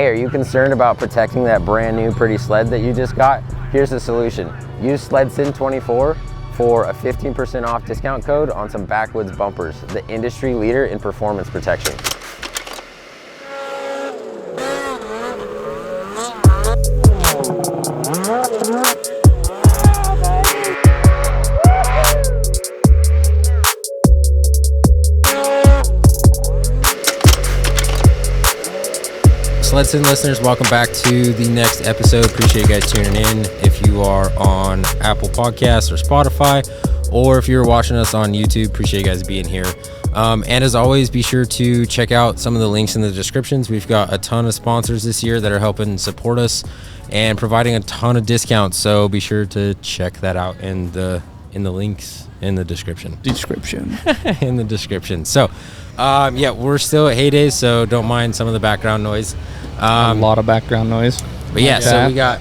Hey, are you concerned about protecting that brand new pretty sled that you just got? Here's the solution. Use SledSend 24 for a 15% off discount code on some backwoods bumpers, the industry leader in performance protection. SledSend listeners, welcome back to the next episode. Appreciate you guys tuning in. If you are on Apple Podcasts or Spotify, or if you're watching us on YouTube, appreciate you guys being here. And as always, be sure to check out some of the links in the descriptions. We've got a ton of sponsors this year that are helping support us and providing a ton of discounts. So be sure to check that out in the links in the description. In the description. So, yeah, we're still at HayDays, so don't mind some of the background noise. A lot of background noise. But yeah, so we got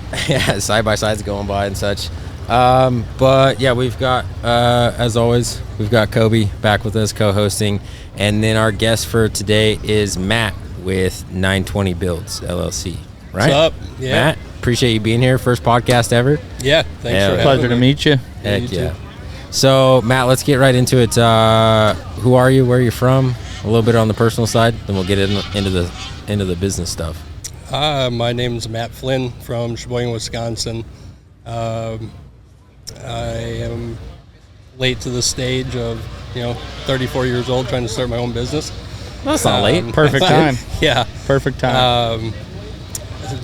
side-by-sides going by and such. But yeah, we've got, as always, we've got Kobe back with us co-hosting. And then our guest for today is Matt with NineTwenty Builds LLC. Right? What's up? Yeah. Matt, appreciate you being here. First podcast ever. Yeah, thanks for having me. Pleasure to meet you. Heck yeah. So, Matt, let's get right into it. Who are you? Where are you from? A little bit on the personal side, then we'll get into the business stuff. My name is Matt Flynn from Sheboygan, Wisconsin. I am late to the stage of 34 years old, trying to start my own business. That's not late. Perfect time. Yeah, perfect time.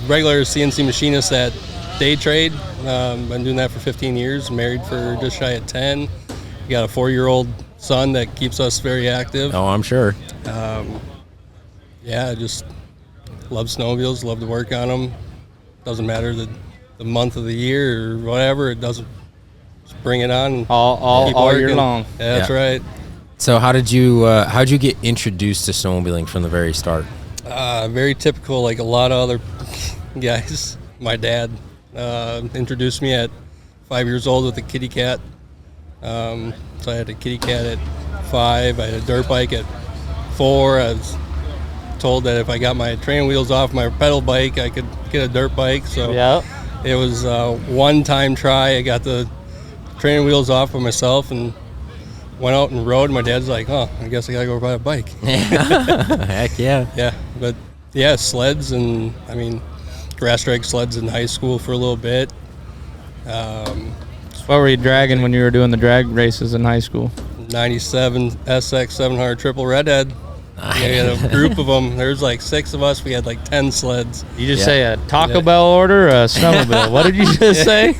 Regular CNC machinist at day trade. Been doing that for 15 years. Married for just shy of 10. We got a 4-year-old son that keeps us very active. Oh, I'm sure. Yeah, I just love snowmobiles, love to work on them. Doesn't matter the month of the year or whatever, it doesn't. Just bring it on. All year long. Yeah, that's right. So how'd you get introduced to snowmobiling from the very start? Very typical, like a lot of other guys. My dad introduced me at 5 years old with a kitty cat. So I had a kitty cat at 5. I had a dirt bike at 4. I was told that if I got my training wheels off my pedal bike, I could get a dirt bike. So it was a one-time try. I got the training wheels off by myself and went out and rode. My dad's like, "Oh, I guess I gotta go buy a bike." Heck yeah. Yeah, but yeah, sleds and grass drag sleds in high school for a little bit. What were you dragging when you were doing the drag races in high school? 97 SX 700 triple redhead. Nice. We had a group of them. There's like 6 of us. We had like 10 sleds. You just say a Taco Bell order or a snowmobile? What did you just say?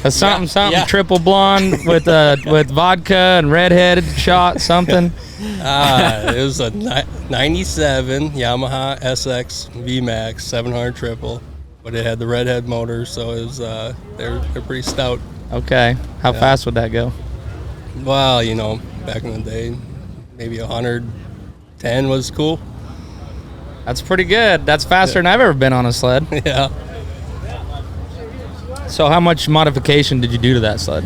A something triple blonde with vodka and redheaded shot something? It was a 97 Yamaha SX VMAX 700 triple, but it had the redhead motor, so it was they're pretty stout. Okay. How fast would that go? Well, back in the day, maybe 110 was cool. That's pretty good. That's faster than I've ever been on a sled. Yeah. So how much modification did you do to that sled?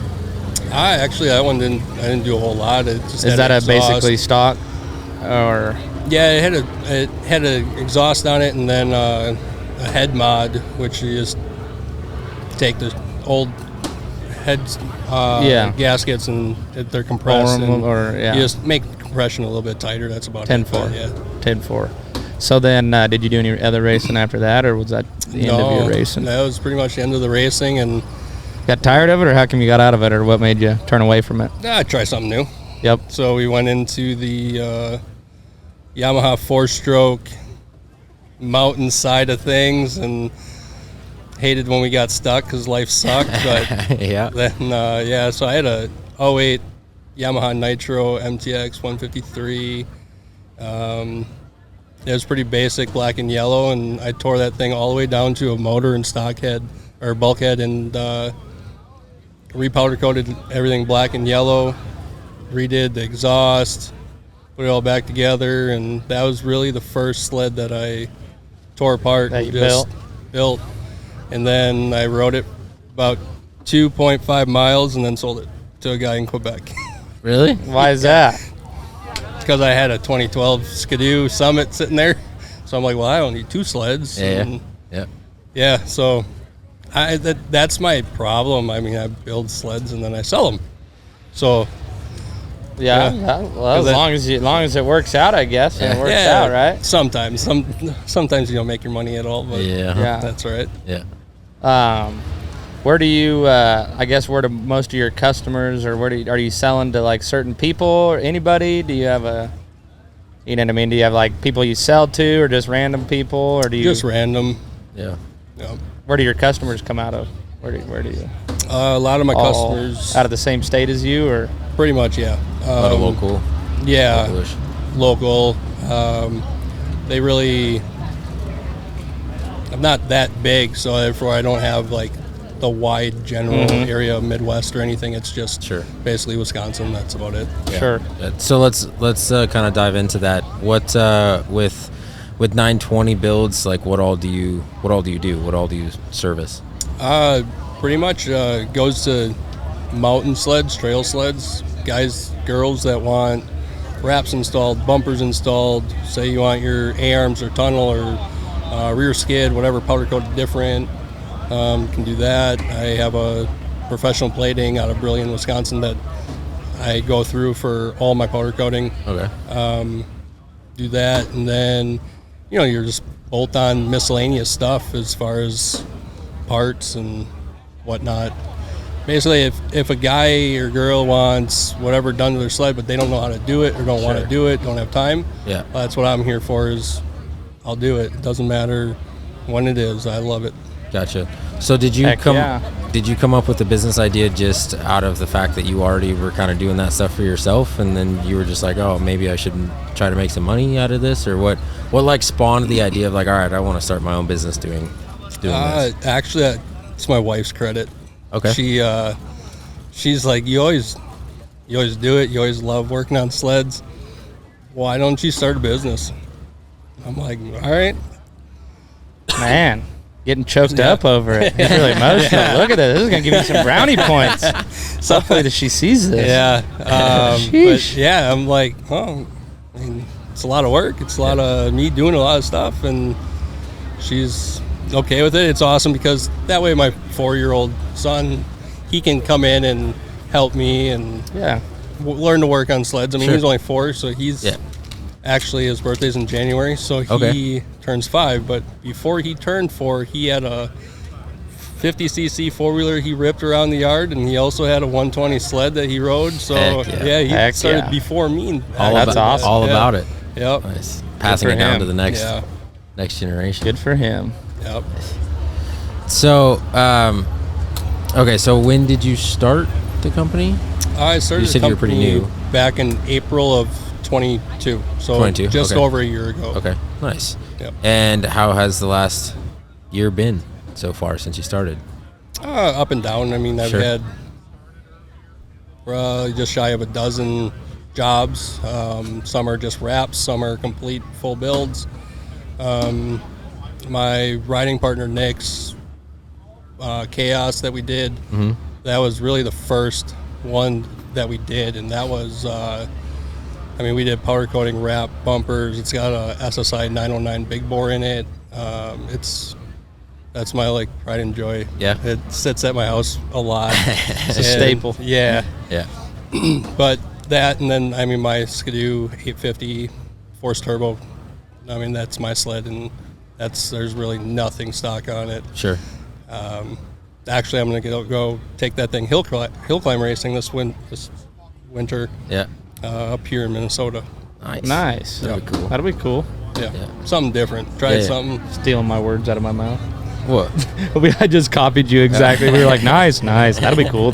That one didn't do a whole lot. It just Is that a basically stock, or? Yeah, it had an exhaust on it, and then a head mod, which you just take the old head gaskets and they're compressed, and you just make compression a little bit tighter. That's about 10-4. Yeah, 10-4. So then, did you do any other racing after that, or was that the end of your racing? That was pretty much the end of the racing, and got tired of it, or how come you got out of it, or what made you turn away from it? Try something new. Yep. So we went into the Yamaha 4-stroke mountain side of things, and hated when we got stuck because life sucked. But yeah. Then so I had a 08 Yamaha Nitro MTX 153. It was pretty basic, black and yellow, and I tore that thing all the way down to a motor and stock head or bulkhead, and repowder coated everything black and yellow, redid the exhaust, put it all back together, and that was really the first sled that I tore apart that and you just built. And then I rode it about 2.5 miles and then sold it to a guy in Quebec. Really? Why is that? Because I had a 2012 Skidoo Summit sitting there, So I'm like, well, I don't need 2 sleds. Yeah. So that's my problem. I mean, I build sleds and then I sell them. So Yeah. Well, as long as it works out, I guess. And it works out, right? Sometimes you don't make your money at all, but that's all right. Yeah. Where do you? I guess where do most of your customers, or are you selling to like certain people or anybody? Do you have a? You know what I mean? Do you have like people you sell to, or just random people, or do you just random? Yeah. Where do your customers come out of? Where do you? A lot of my customers out of the same state as you, or pretty much, yeah. A lot of local. Yeah, Localish. local. They really. I'm not that big, so therefore I don't have like the wide general area of Midwest or anything. It's just basically Wisconsin. That's about it. Yeah. Sure. So let's kind of dive into that. What with NineTwenty Builds, like what all do you do? What all do you service? Pretty much goes to mountain sleds, trail sleds, guys, girls that want wraps installed, bumpers installed. Say you want your A-arms or tunnel or rear skid, whatever powder coated different. Can do that. I have a professional plating out of Brillion, Wisconsin that I go through for all my powder coating. Okay. Do that, and then you're just bolt on miscellaneous stuff as far as parts and whatnot. Basically, if a guy or girl wants whatever done to their sled, but they don't know how to do it or don't want to do it, don't have time, that's what I'm here for. Is I'll do it. It doesn't matter when it is. I love it. Gotcha. So did you come up with the business idea just out of the fact that you already were kind of doing that stuff for yourself, and then you were just like, oh, maybe I should try to make some money out of this, or what like spawned the idea of like, all right, I want to start my own business doing this? Actually, it's my wife's credit. Okay. She's like, you always do it. You always love working on sleds. Why don't you start a business? I'm like, all right. Man, getting choked up over it. It's really emotional. Look at this. This is going to give you some brownie points. Hopefully that she sees this. Yeah. But yeah, I'm like, oh, I mean, it's a lot of work. It's a lot of me doing a lot of stuff, and she's okay with it. It's awesome because that way my 4-year-old son, he can come in and help me and learn to work on sleds. I mean, he's only 4, so he's actually, his birthday's in January, so he turns 5. But before he turned 4, he had a 50cc 4-wheeler he ripped around the yard, and he also had a 120 sled that he rode. So he started before me. That's awesome. All about it. Yep. Nice. Passing it down to the next generation. Good for him. Yep. So, okay. So when did you start the company? I started. You said you were pretty new. Back in April of 22. So just over a year ago. Okay. Nice. Yep. And how has the last year been so far since you started? Up and down. I mean, I've had just shy of a dozen jobs. Some are just wraps. Some are complete full builds. My riding partner Nick's Chaos that we did, that was really the first one that we did, and that was we did powder coating, wrap, bumpers. It's got a SSI 909 big bore in it. That's my pride and joy. It sits at my house a lot. It's a staple. Yeah. But that, and then my Skidoo 850 force turbo, that's my sled, and there's really nothing stock on it. Sure. Actually, I'm gonna go take that thing hill climb racing this winter. Yeah. Up here in Minnesota. Nice. That'll be cool. Yeah. Something different. Try something. Stealing my words out of my mouth. What? I just copied you exactly. We were like, nice. That'll be cool.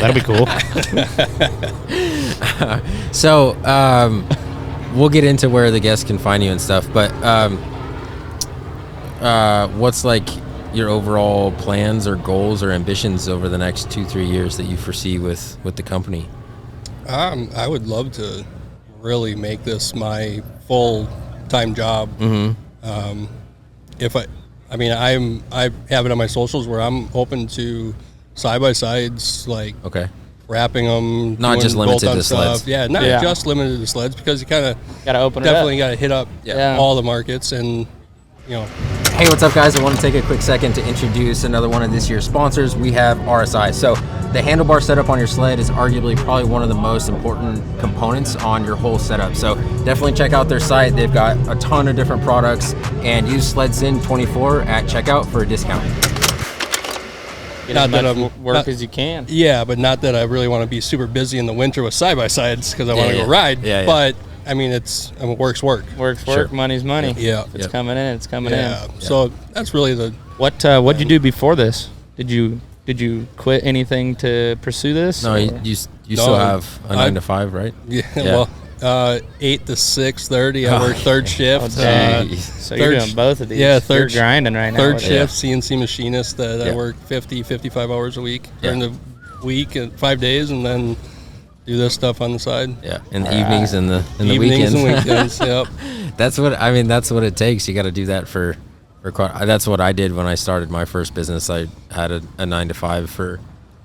So, we'll get into where the guests can find you and stuff, but what's your overall plans or goals or ambitions over the next 2-3 years that you foresee with the company? I would love to really make this my full-time job. If I have it on my socials where I'm open to side-by-sides, wrapping them, not just limited to sleds. Yeah, not just limited to sleds, because you kind of gotta open it definitely up. got to hit up all the markets, and Hey, what's up, guys? I want to take a quick second to introduce another one of this year's sponsors. We have RSI. So the handlebar setup on your sled is arguably probably one of the most important components on your whole setup. So definitely check out their site. They've got a ton of different products, and use SledSend24 at checkout for a discount. Get as much work as you can. Yeah, but not that I really want to be super busy in the winter with side-by-sides because I want to go ride. Yeah. But I mean, work's work. Work's work, money's money. Yeah. If it's coming in, it's coming in. So that's really the... What'd you do before this? Did you quit anything to pursue this? No, you still have a 9 to 5, right? Yeah. Well, 8 to 6:30. I work third shift. So you're doing both of these. Yeah, you're grinding right now. Third shift, CNC machinist. I work 50, 55 hours a week during the week, 5 days, and then do this stuff on the side. Yeah, in the evenings and the evenings weekends. and weekends. Yep. That's what it takes. You got to do that for that's what I did when I started my first business. I had a 9 to 5 for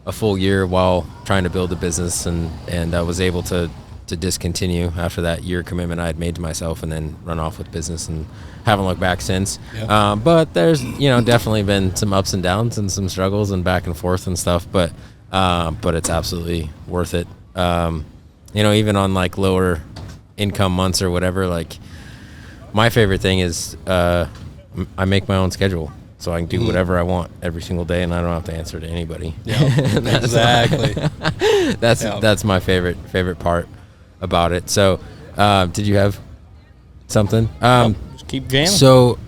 a full year while trying to build a business, and I was able to discontinue after that year commitment I had made to myself, and then run off with business, and haven't looked back since. Yeah. But there's definitely been some ups and downs and some struggles and back and forth and stuff, but it's absolutely worth it. Even on like lower income months or whatever, like my favorite thing is I make my own schedule, so I can do whatever I want every single day, and I don't have to answer to anybody. Yeah, exactly. That's my favorite part about it. So did you have something? Just keep jamming. So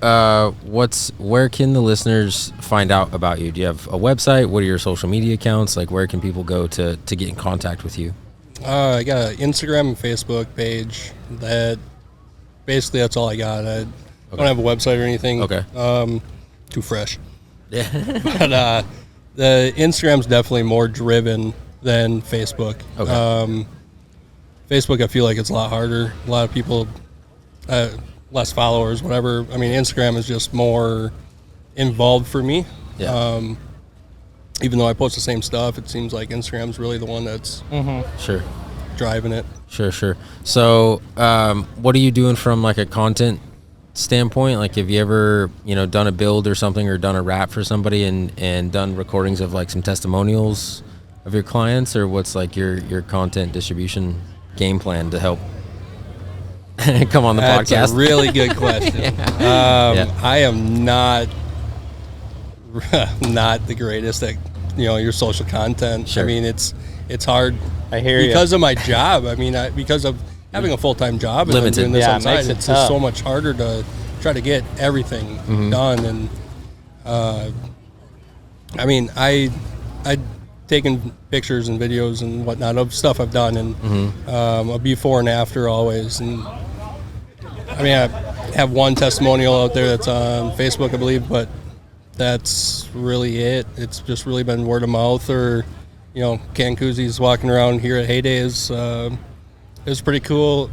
where can the listeners find out about you? Do you have a website? What are your social media accounts? Like, where can people go to get in contact with you? I got an Instagram and Facebook page. That's all I got. I don't have a website or anything. Okay. Too fresh. Yeah. But the Instagram's definitely more driven than Facebook. Okay. Facebook, I feel like it's a lot harder. A lot of people, less followers, whatever. I mean, Instagram is just more involved for me. Yeah. Even though I post the same stuff, it seems like Instagram's really the one that's Sure. driving it. Sure. So what are you doing from like a content standpoint? Like, have you ever done a build or something, or done a wrap for somebody and done recordings of like some testimonials of your clients, or what's like your content distribution game plan to help come on the podcast? That's a really good question. I am not the greatest at your social content. Sure. I mean, it's hard. I hear you. Because of my job. I mean, because of having a full-time job and then doing this on the side, it's just so much harder to try to get everything done. And I mean, I taken pictures and videos and whatnot of stuff I've done, and a before and after always. And I mean, I have one testimonial out there that's on Facebook, I believe, but that's really it. It's just really been word of mouth, or Ken Koozies walking around here at HayDays. It was pretty cool,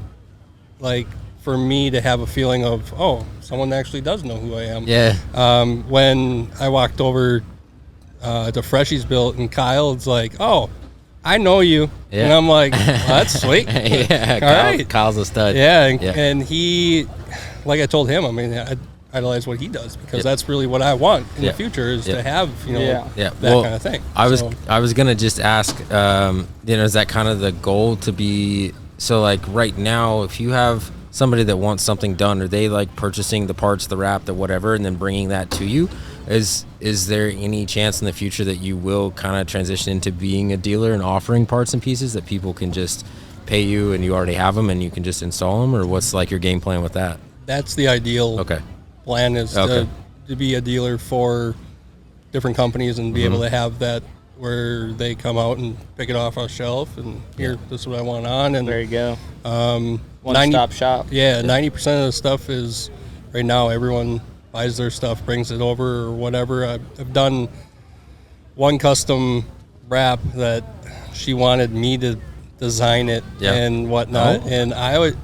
like, for me to have a feeling of, someone actually does know who I am. Yeah. When I walked over to Freshies Built, and Kyle's like, I know you. Yeah. And I'm like, that's sweet. Yeah. All right. Kyle's a stud. Yeah, and he, like I told him, I mean, I idolize what he does, because that's really what I want in the future, is to have that kind of thing. I was gonna just ask, is that kind of the goal to be? So like right now, if you have somebody that wants something done, are they like purchasing the parts, the wrap, the whatever, and then bringing that to you? Is there any chance in the future that you will kind of transition into being a dealer and offering parts and pieces that people can just pay you and you already have them and you can just install them, or what's like your game plan with that? That's the ideal plan, is to be a dealer for different companies and be able to have that where they come out and pick it off a shelf and here, this is what I want on. And there you go. One-stop shop. Yeah, 90% of the stuff is, right now, everyone buys their stuff, brings it over or whatever. I've done one custom wrap that she wanted me to design it and whatnot. And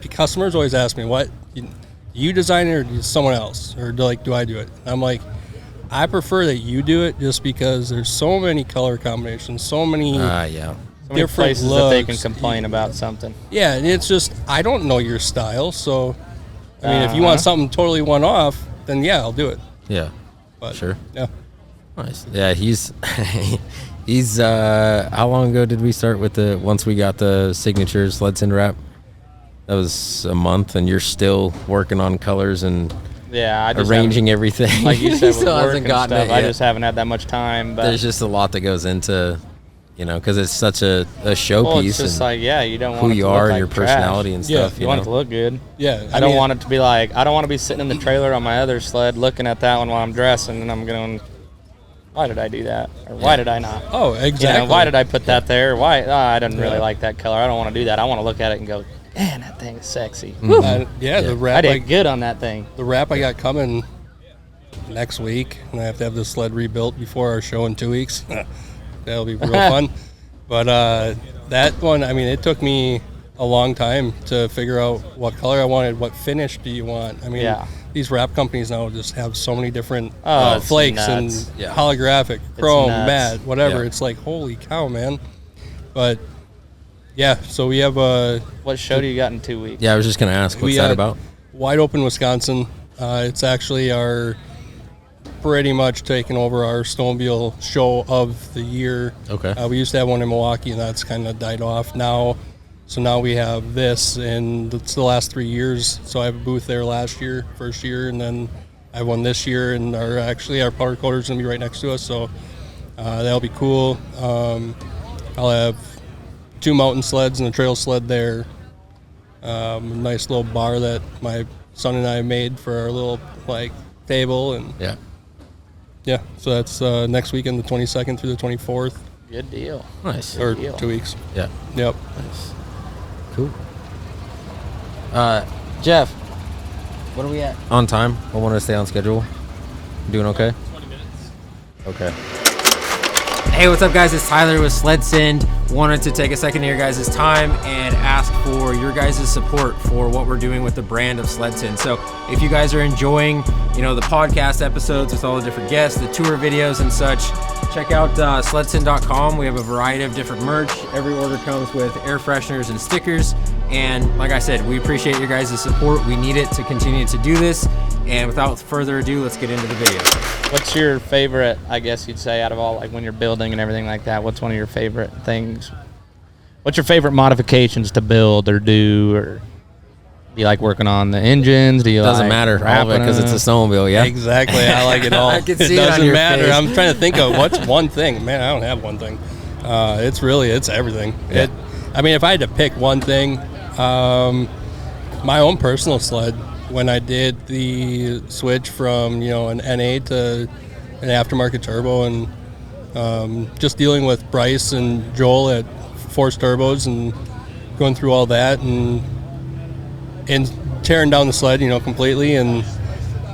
customers always ask me, what, you design it or do someone else? Or do I do it? And I'm like, I prefer that you do it, just because there's so many color combinations, so many different places looks that they can complain about something. Yeah, and it's just, I don't know your style, so I mean, if you want something totally one-off, then yeah, I'll do it. Yeah. But Sure. yeah. Nice. Yeah, he's he's how long ago did we start with once we got the signature SledSend wrap? That was a month, and you're still working on colors and Yeah, I just arranging everything. like you said, with Still work hasn't and gotten stuff. it I yet. just haven't had that much time. But There's just a lot that goes into, because it's such a showpiece. well, it's just and like, yeah, you don't want who it to you look are like and your trash. personality and Yeah, stuff. You want it to look good. Yeah. I don't want it to be like, I don't want to be sitting in the trailer on my other sled looking at that one while I'm dressing, and I'm going, why did I do that? Or why did I not? Oh, exactly. Why did I put that there? Why? I didn't really like that color. I don't want to do that. I want to look at it and go, man, that thing is sexy. Woo. The wrap I did good on that thing. the wrap I got coming next week, and I have to have the sled rebuilt before our show in 2 weeks. That'll be real fun. But that one, I mean, it took me a long time to figure out what color I wanted, what finish do you want. I mean, these wrap companies now just have so many different It's flakes nuts. and holographic, chrome, nuts. matte, whatever. Yeah. It's like, holy cow, man. But yeah, so we have What show do you got in 2 weeks? Yeah, I was just gonna ask, what's that about? Wide Open, Wisconsin. It's actually pretty much taken over our snowmobile show of the year. Okay. We used to have one in Milwaukee, and that's kind of died off now. So now we have this, and it's the last 3 years. So I have a booth there first year, and then I have one this year, and our powder coater is going to be right next to us. So that'll be cool. I'll have 2 mountain sleds and a trail sled there. A nice little bar that my son and I made for our little table, and Yeah. so that's next weekend, the 22nd through the 24th, Good deal. Nice. or deal. 2 weeks. Yeah. Yep. Nice. Cool. Jeff, what are we at? On time. I want to stay on schedule. Doing okay? 20 minutes. Okay. Hey, what's up, guys? It's Tyler with SledSend. Wanted to take a second of your guys' time and ask for your guys' support for what we're doing with the brand of SledSend. So if you guys are enjoying, the podcast episodes with all the different guests, the tour videos and such, check out SledSend.com. We have a variety of different merch. Every order comes with air fresheners and stickers. And like I said, we appreciate your guys' support. We need it to continue to do this. And without further ado, let's get into the video. What's your favorite, I guess you'd say, out of all, like when you're building and everything like that, what's one of your favorite things? What's your favorite modifications to build or do? Or do you like working on the engines? Do you Doesn't like matter, all of it, because it's a snowmobile, yeah? Exactly. I like it all. I can see it it on doesn't your matter. face. I'm trying to think of what's one thing. Man, I don't have one thing. It's everything. Yeah. If I had to pick one thing, my own personal sled, when I did the switch from an NA to an aftermarket turbo, and just dealing with Bryce and Joel at Force Turbos and going through all that and tearing down the sled completely and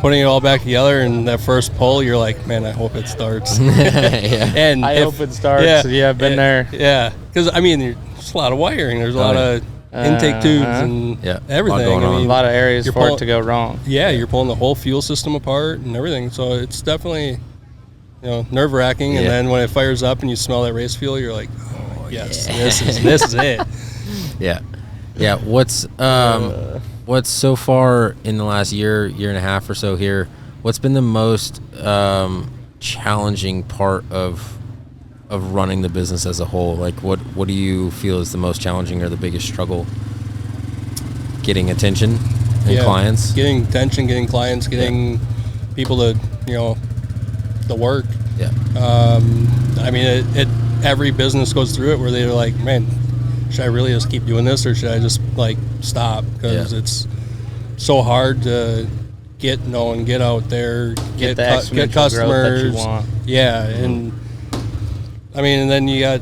putting it all back together, and that first pull, you're like, man, I hope it starts. Yeah. And I hope it starts. Yeah, I've been there. Yeah, because there's a lot of wiring. There's a lot of intake tubes and Yeah, everything. a lot going on. A lot of areas You're for it pulling- to go wrong. Yeah, you're pulling the whole fuel system apart and everything. So it's definitely, nerve wracking. And Yeah. then when it fires up and you smell that race fuel, you're like, oh yes, this is it. Yeah. Yeah. What's so far in the last year and a half or so here, what's been the most challenging part of running the business as a whole? Like what do you feel is the most challenging or the biggest struggle? Getting attention and clients? Getting attention, getting clients, getting people to, the work. Yeah. Every business goes through it where they're like, man, should I really just keep doing this, or should I just stop? Because it's so hard to get known, get out there, Get the get exponential customers. growth that you want. Yeah, and and then you got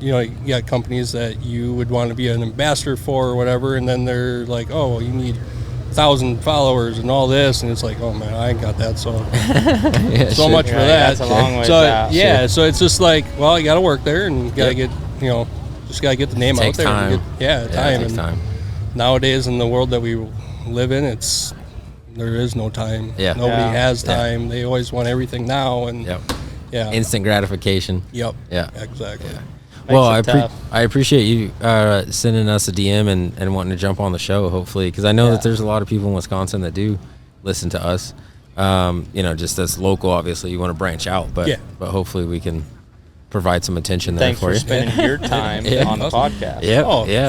you got companies that you would want to be an ambassador for or whatever, and then they're like, oh, well, you need 1,000 followers and all this, and it's like, oh man, I ain't got that, so Yeah, so sure. much for that. That's a long ways so out. so it's just like, well, you got to work there and you got to get just got to get the name out Takes there. time. And It time. takes And time. nowadays in the world that we live in, there is no time. Yeah. Nobody Yeah. has Yeah. time. They always want everything now, and Yep. yeah, Instant gratification. yep, Yeah. exactly. Yeah. Makes Well, it tough. I appreciate you sending us a DM and wanting to jump on the show, hopefully, because I know that there's a lot of people in Wisconsin that do listen to us. Just as local, obviously you want to branch out, but hopefully we can provide some attention there Thanks for you. spending your time on the podcast.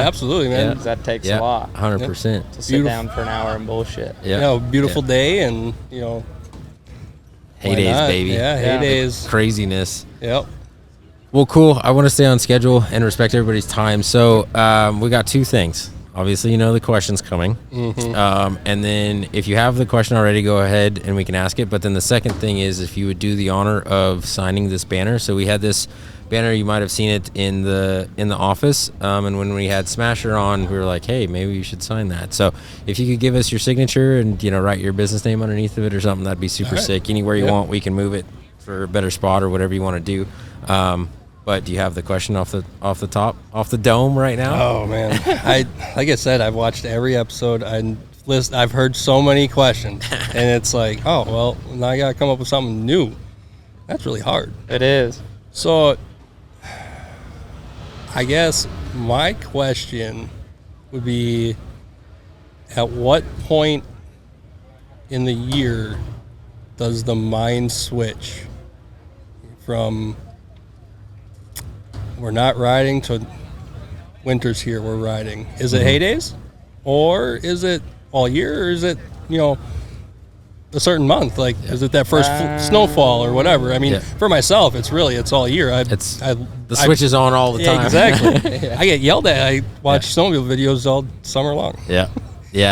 Absolutely, man. Because that takes a lot. 100%. To sit down for an hour and bullshit. Beautiful day, and HayDays, baby. HayDays. Craziness. Yep. Well, cool. I want to stay on schedule and respect everybody's time. So we got two things. Obviously, the question's coming. And then if you have the question already, go ahead and we can ask it. But then the second thing is if you would do the honor of signing this banner. So we had this banner, you might have seen it in the office. And when we had Smasher on, we were like, hey, maybe you should sign that. So if you could give us your signature and, write your business name underneath of it or something, that'd be super sick. Anywhere you want, we can move it for a better spot or whatever you want to do. But do you have the question off the top, off the dome right now? Oh man, like I said, I've watched every episode. I've heard so many questions, and it's like, oh well, now I gotta come up with something new. That's really hard. It is. So, I guess my question would be, at what point in the year does the mind switch from we're not riding to winter's here, we're riding? Is it HayDays, or is it all year, or is it a certain month? Like, is it that first snowfall or whatever? I mean, for myself, it's all year. The switch is on all the time. Exactly. I get yelled at. I watch snowmobile videos all summer long. Yeah.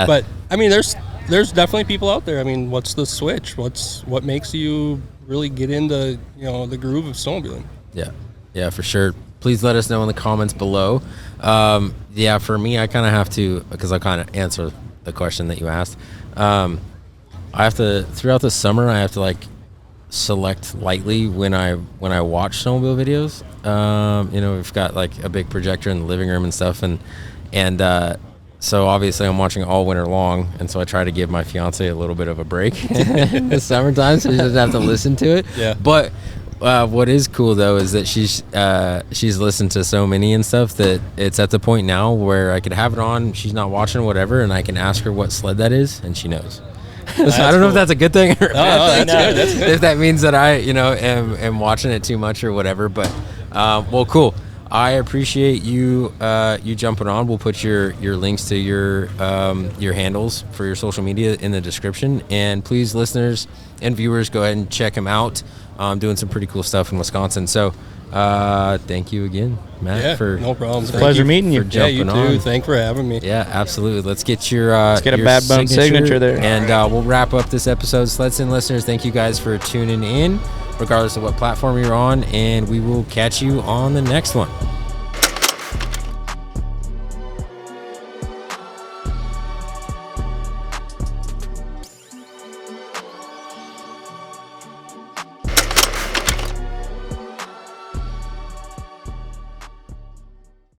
But I mean, there's definitely people out there. I mean, what's the switch? What makes you really get into the groove of snowmobiling? Yeah, for sure. Please let us know in the comments below. For me, I kind of have to, because I kind of answer the question that you asked. I have to, throughout the summer, I have to select lightly when I watch snowmobile videos. We've got a big projector in the living room and stuff, and so obviously I'm watching all winter long, and so I try to give my fiance a little bit of a break in the summertime, so she doesn't have to listen to it. But what is cool though is that she's listened to so many and stuff that it's at the point now where I could have it on, she's not watching whatever, and I can ask her what sled that is, and she knows. So I don't know if that's a good thing or that's good. That's good. If that means that I am watching it too much or whatever. But well, cool. I appreciate you jumping on. We'll put your links to your handles for your social media in the description, and please, listeners and viewers, go ahead and check him out. Doing some pretty cool stuff in Wisconsin. So thank you again, Matt. No problem. It's a pleasure meeting you. You too. On. Thanks for having me. Yeah, absolutely. Let's get your a bad bone signature there, and we'll wrap up this episode. SledSend listeners, thank you guys for tuning in, regardless of what platform you're on, and we will catch you on the next one.